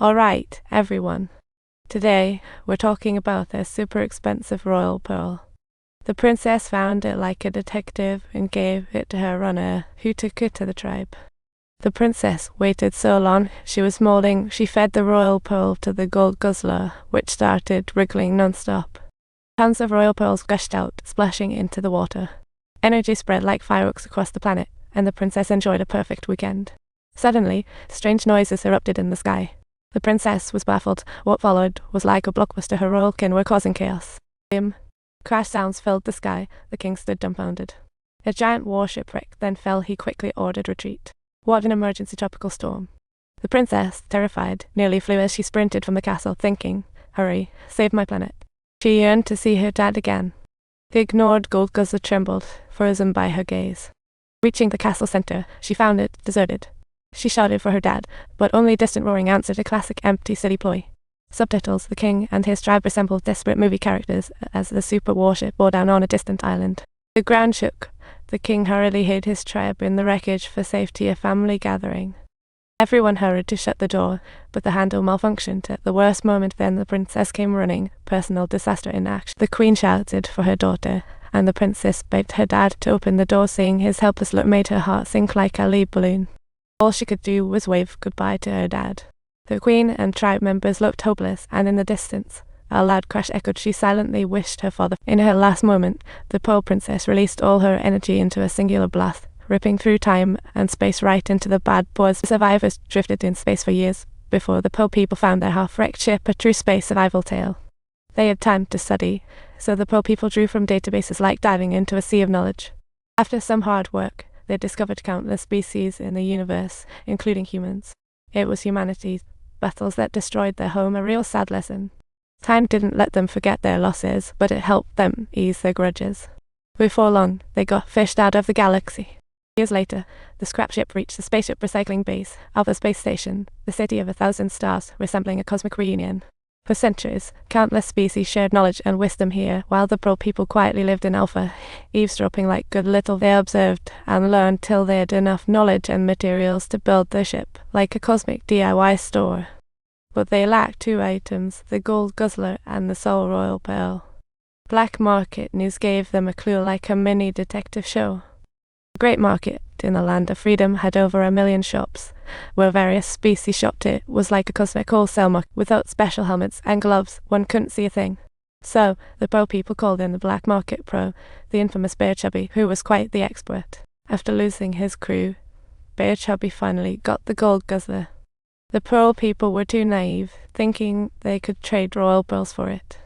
Alright, everyone. Today, we're talking about a super expensive royal pearl. The princess found it like a detective and gave it to her runner, who took it to the tribe. The princess waited so long, she was molding, she fed the royal pearl to the gold guzzler, which started wriggling non-stop. Tons of royal pearls gushed out, splashing into the water. Energy spread like fireworks across the planet, and the princess enjoyed a perfect weekend. Suddenly, strange noises erupted in the sky. The princess was baffled. What followed was like a blockbuster. Her royal kin were causing chaos. Boom! Crash sounds filled the sky. The king stood dumbfounded. A giant warship wreck then fell. He quickly ordered retreat. What an emergency tropical storm. The princess, terrified, nearly flew as she sprinted from the castle, thinking, "Hurry, save my planet." She yearned to see her dad again. The ignored gold guzzler trembled, frozen by her gaze. Reaching the castle center, she found it deserted. She shouted for her dad, but only distant roaring answered, a classic empty city ploy. Subtitles: the king and his tribe resembled desperate movie characters as the super warship bore down on a distant island. The ground shook. The king hurriedly hid his tribe in the wreckage for safety, a family gathering. Everyone hurried to shut the door, but the handle malfunctioned at the worst moment. Then the princess came running, personal disaster in action. The queen shouted for her daughter, and the princess begged her dad to open the door. Seeing his helpless look made her heart sink like a lead balloon. All she could do was wave goodbye to her dad. The queen and tribe members looked hopeless, and in the distance, a loud crash echoed. She silently wished her father. In her last moment, the pearl princess released all her energy into a singular blast, ripping through time and space right into the bad boys. The survivors drifted in space for years before the pearl people found their half-wrecked ship, a true space survival tale. They had time to study, so the pearl people drew from databases like diving into a sea of knowledge. After some hard work, they discovered countless species in the universe, including humans. It was humanity's battles that destroyed their home, a real sad lesson. Time didn't let them forget their losses, but it helped them ease their grudges. Before long, they got fished out of the galaxy. Years later, the scrap ship reached the spaceship recycling base, Alpha Space Station, the city of 1,000 stars, resembling a cosmic reunion. For centuries, countless species shared knowledge and wisdom here, while the pearl people quietly lived in Alpha, eavesdropping like good little. They observed and learned till they had enough knowledge and materials to build their ship, like a cosmic DIY store. But they lacked two items, the gold guzzler and the soul royal pearl. Black market news gave them a clue, like a mini detective show. The great market in the land of freedom had over 1 million shops, where various species shopped. It was like a cosmic wholesale market. Without special helmets and gloves, one couldn't see a thing. So, the pearl people called in the black market pro, the infamous Bear Chubby, who was quite the expert. After losing his crew, Bear Chubby finally got the gold guzzler. The pearl people were too naive, thinking they could trade royal pearls for it.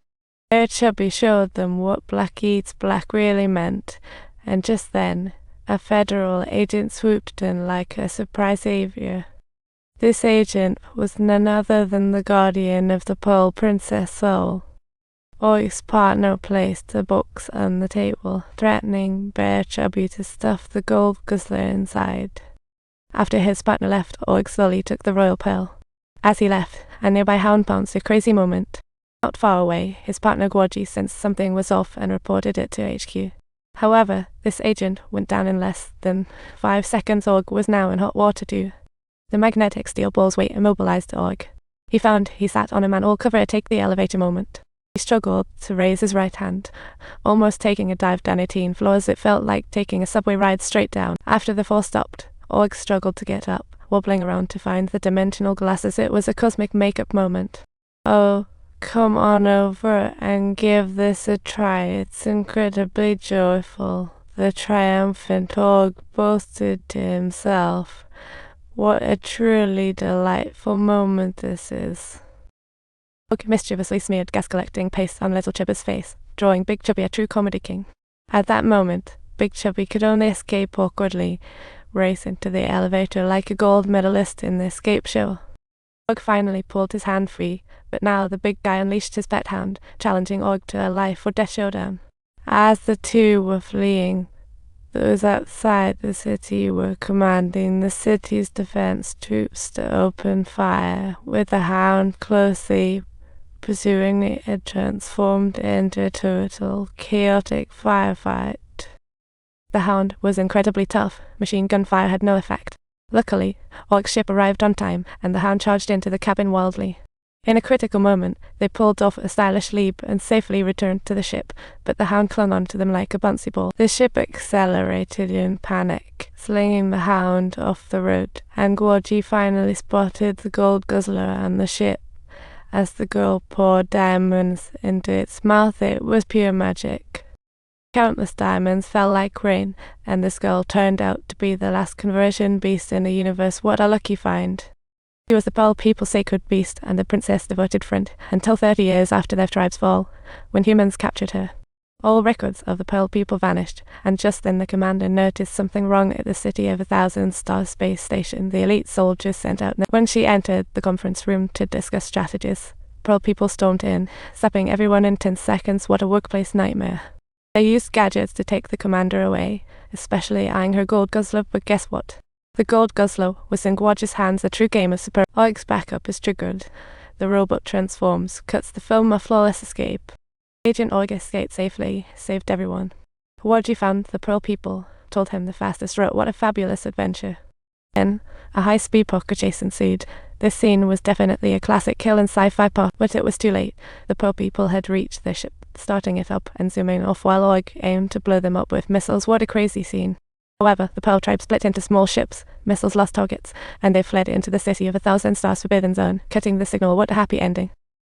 Bear Chubby showed them what black eats black really meant, and just then, a federal agent swooped in like a surprise savior. This agent was none other than the guardian of the pearl princess soul. Oik's partner placed the box on the table, threatening Bear Chubby to stuff the gold guzzler inside. After his partner left, Oik slowly took the royal pearl. As he left, a nearby hound pounced. A crazy moment. Not far away, his partner Gwaji sensed something was off and reported it to HQ. However, this agent went down in less than 5 seconds. Org was now in hot water too. The magnetic steel ball's weight immobilized Org. He found he sat on a manhole cover. Take the elevator moment. He struggled to raise his right hand, almost taking a dive down 18 floors. It felt like taking a subway ride straight down. After the fall stopped, Org struggled to get up, wobbling around to find the dimensional glasses. It was a cosmic makeup moment. "Oh, come on over and give this a try. It's incredibly joyful," the triumphant Org boasted to himself. "What a truly delightful moment this is." Org mischievously smeared gas-collecting paste on Little Chubby's face, drawing Big Chubby, a true comedy king. At that moment, Big Chubby could only escape awkwardly, race into the elevator like a gold medalist in the escape show. Org finally pulled his hand free, but now the big guy unleashed his pet hound, challenging Org to a life-or-death showdown. As the two were fleeing, those outside the city were commanding the city's defense troops to open fire, with the hound closely pursuing. It had transformed into a total chaotic firefight. The hound was incredibly tough. Machine gun fire had no effect. Luckily, Orc's ship arrived on time, and the Hound charged into the cabin wildly. In a critical moment, they pulled off a stylish leap and safely returned to the ship, but the Hound clung onto them like a bouncy ball. The ship accelerated in panic, slinging the Hound off the road, and Gwaji finally spotted the gold guzzler and the ship. As the girl poured diamonds into its mouth, it was pure magic. Countless diamonds fell like rain, and this girl turned out to be the last conversion beast in the universe. What a lucky find. She was the Pearl People's sacred beast and the princess' devoted friend, until 30 years after their tribe's fall, when humans captured her. All records of the Pearl People vanished, and just then the commander noticed something wrong at the City of 1,000-Star Space Station. The elite soldiers sent out. When she entered the conference room to discuss strategies, Pearl People stormed in, zapping everyone in 10 seconds. What a workplace nightmare. They used gadgets to take the commander away, especially eyeing her gold guzzler, but guess what? The gold guzzler was in Gwaji's hands. A true game of super. Orc's backup is triggered. The robot transforms, cuts the film. A flawless escape. Agent Orc escaped safely, saved everyone. Gwaji found the Pearl People, told him the fastest route. What a fabulous adventure. Then, a high-speed poker chase ensued. This scene was definitely a classic kill in sci-fi pop, but it was too late. The Pearl People had reached their ship, starting it up and zooming off while Orc aimed to blow them up with missiles. What a crazy scene. However, the Pearl tribe split into small ships, missiles lost targets, and they fled into the City of 1,000 Stars Forbidden Zone, cutting the signal. What a happy ending.